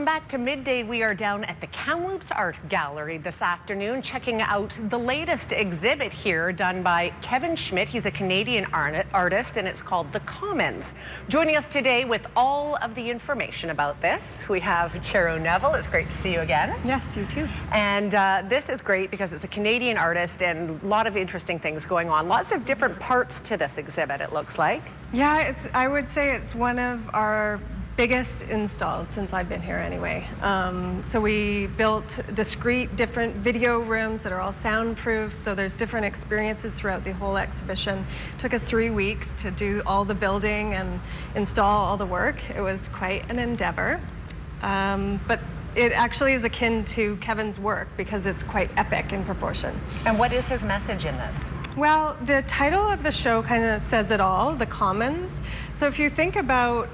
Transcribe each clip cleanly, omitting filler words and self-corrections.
back to Midday. We are down at the Kamloops Art Gallery this afternoon, checking out the latest exhibit here done by Kevin Schmidt. He's a Canadian artist, and it's called The Commons. Joining us today with all of the information about this, we have Chero Neville. It's great to see you again. Yes, you too. And this is great because it's a Canadian artist and a lot of interesting things going on. Lots of different parts to this exhibit, it looks like. Yeah, I would say it's one of our biggest installs since I've been here anyway. So we built discrete different video rooms that are all soundproof, so there's different experiences throughout the whole exhibition. It took us 3 weeks to do all the building and install all the work. It was quite an endeavor, but it actually is akin to Kevin's work because it's quite epic in proportion. And what is his message in this? Well, the title of the show kind of says it all, The Commons. So if you think about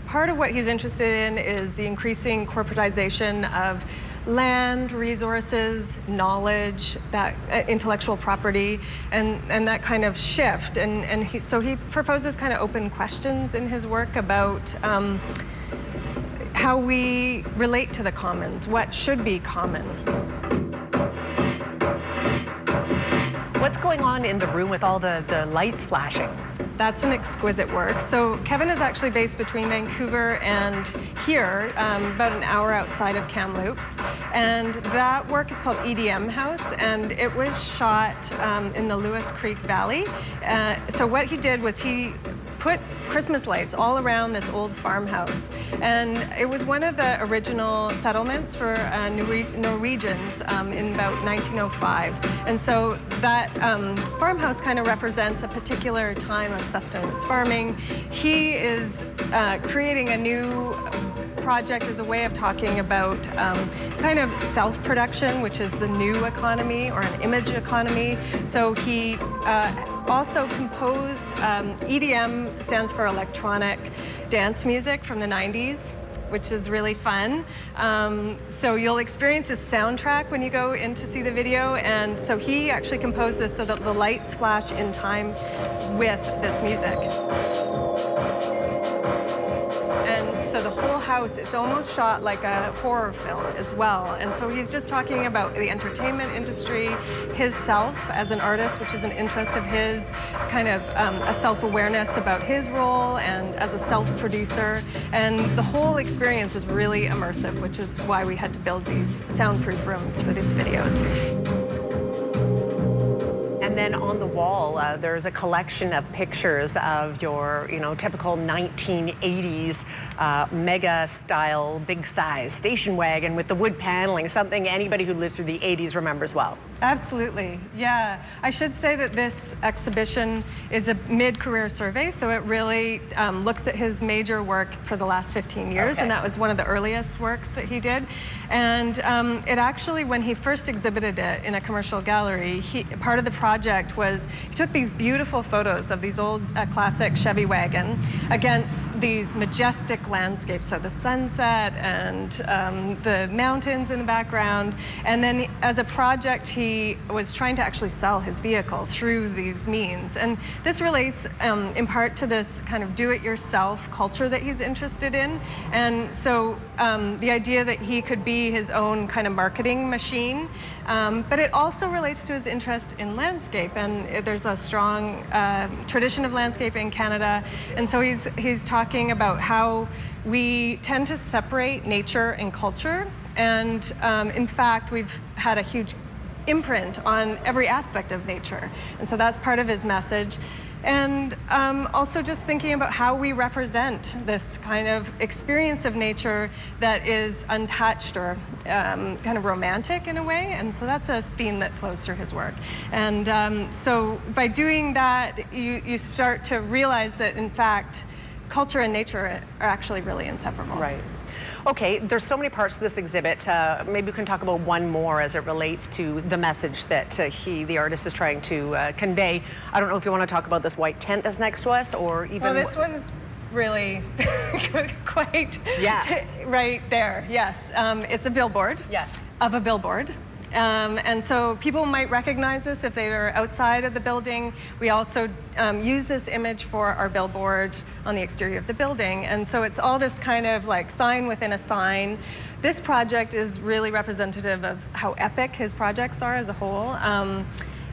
part of what he's interested in is the increasing corporatization of land, resources, knowledge, that intellectual property, and that kind of shift. So he proposes kind of open questions in his work about how we relate to the commons, what should be common. What's going on in the room with all the lights flashing? That's an exquisite work. So Kevin is actually based between Vancouver and here, about an hour outside of Kamloops. And that work is called EDM House, and it was shot in the Lewis Creek Valley. So what he did was he put Christmas lights all around this old farmhouse. And it was one of the original settlements for Norwegians in about 1905. And so that farmhouse kind of represents a particular time of sustenance farming. He is creating a new project as a way of talking about kind of self-production, which is the new economy or an image economy. So he also composed, EDM stands for electronic dance music from the 90s, which is really fun. So you'll experience this soundtrack when you go in to see the video, and so he actually composed this so that the lights flash in time with this music. So the whole house, it's almost shot like a horror film as well. And so he's just talking about the entertainment industry, his self as an artist, which is an interest of his, kind of a self-awareness about his role and as a self-producer. And the whole experience is really immersive, which is why we had to build these soundproof rooms for these videos. And then on the wall, there's a collection of pictures of your, typical 1980s mega-style, big-size station wagon with the wood paneling, something anybody who lived through the 80s remembers well. Absolutely, yeah. I should say that this exhibition is a mid-career survey, so it really looks at his major work for the last 15 years, okay. And that was one of the earliest works that he did. And it actually, when he first exhibited it in a commercial gallery, part of the project was he took these beautiful photos of these old classic Chevy wagon against these majestic landscapes, so the sunset and the mountains in the background. And then as a project, he was trying to actually sell his vehicle through these means. And this relates in part to this kind of do-it-yourself culture that he's interested in. And so the idea that he could be his own kind of marketing machine, but it also relates to his interest in landscape. And there's a strong tradition of landscape in Canada. And so he's talking about how we tend to separate nature and culture. And in fact, we've had a huge imprint on every aspect of nature. And so that's part of his message. And also just thinking about how we represent this kind of experience of nature that is untouched or kind of romantic in a way. And so that's a theme that flows through his work. And so by doing that, you start to realize that, in fact, culture and nature are actually really inseparable. Right. Okay, there's so many parts to this exhibit. Maybe we can talk about one more as it relates to the message that the artist, is trying to convey. I don't know if you want to talk about this white tent that's next to us, or even... Well, this one's really quite... Yes. Right there, yes. It's a billboard. Yes. Of a billboard. And so people might recognize this if they are outside of the building. We also use this image for our billboard on the exterior of the building. And so it's all this kind of like sign within a sign. This project is really representative of how epic his projects are as a whole.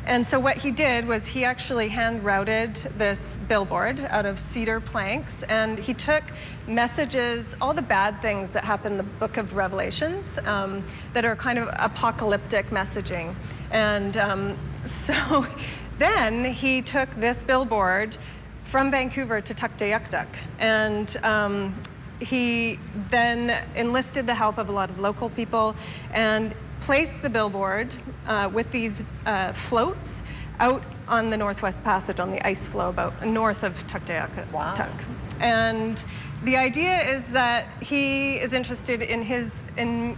And so what he did was he actually hand routed this billboard out of cedar planks, and he took messages, all the bad things that happen in the book of Revelations that are kind of apocalyptic messaging. And so then he took this billboard from Vancouver to Tuktoyaktuk, and he then enlisted the help of a lot of local people and placed the billboard with these floats out on the Northwest Passage on the ice floe about north of Tuktoyaktuk. Wow. And the idea is that he is interested in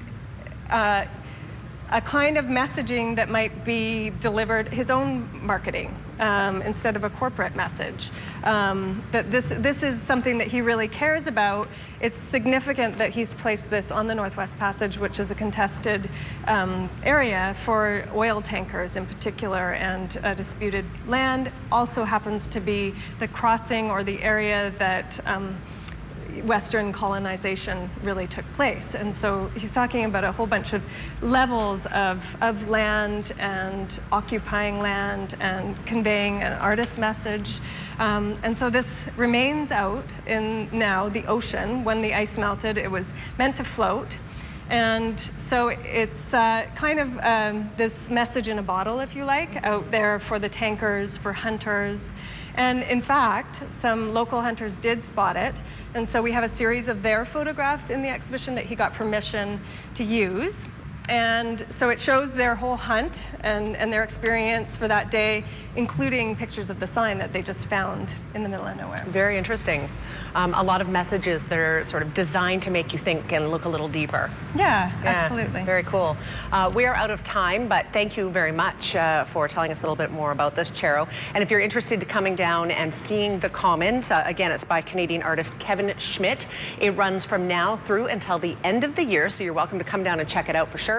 a kind of messaging that might be delivered, his own marketing, instead of a corporate message. That this is something that he really cares about. It's significant that he's placed this on the Northwest Passage, which is a contested area for oil tankers in particular, and disputed land. Also happens to be the crossing or the area that Western colonization really took place. And so he's talking about a whole bunch of levels of land and occupying land and conveying an artist message. And so this remains out in now the ocean. When the ice melted, it was meant to float. And so it's kind of this message in a bottle, if you like, out there for the tankers, for hunters. And in fact, some local hunters did spot it. And so we have a series of their photographs in the exhibition that he got permission to use. And so it shows their whole hunt and their experience for that day, including pictures of the sign that they just found in the middle of nowhere. Very interesting. A lot of messages that are sort of designed to make you think and look a little deeper. Yeah, absolutely. Very cool. We are out of time, but thank you very much for telling us a little bit more about this, Chero. And if you're interested in coming down and seeing the Commons, again, it's by Canadian artist Kevin Schmidt. It runs from now through until the end of the year, so you're welcome to come down and check it out for sure.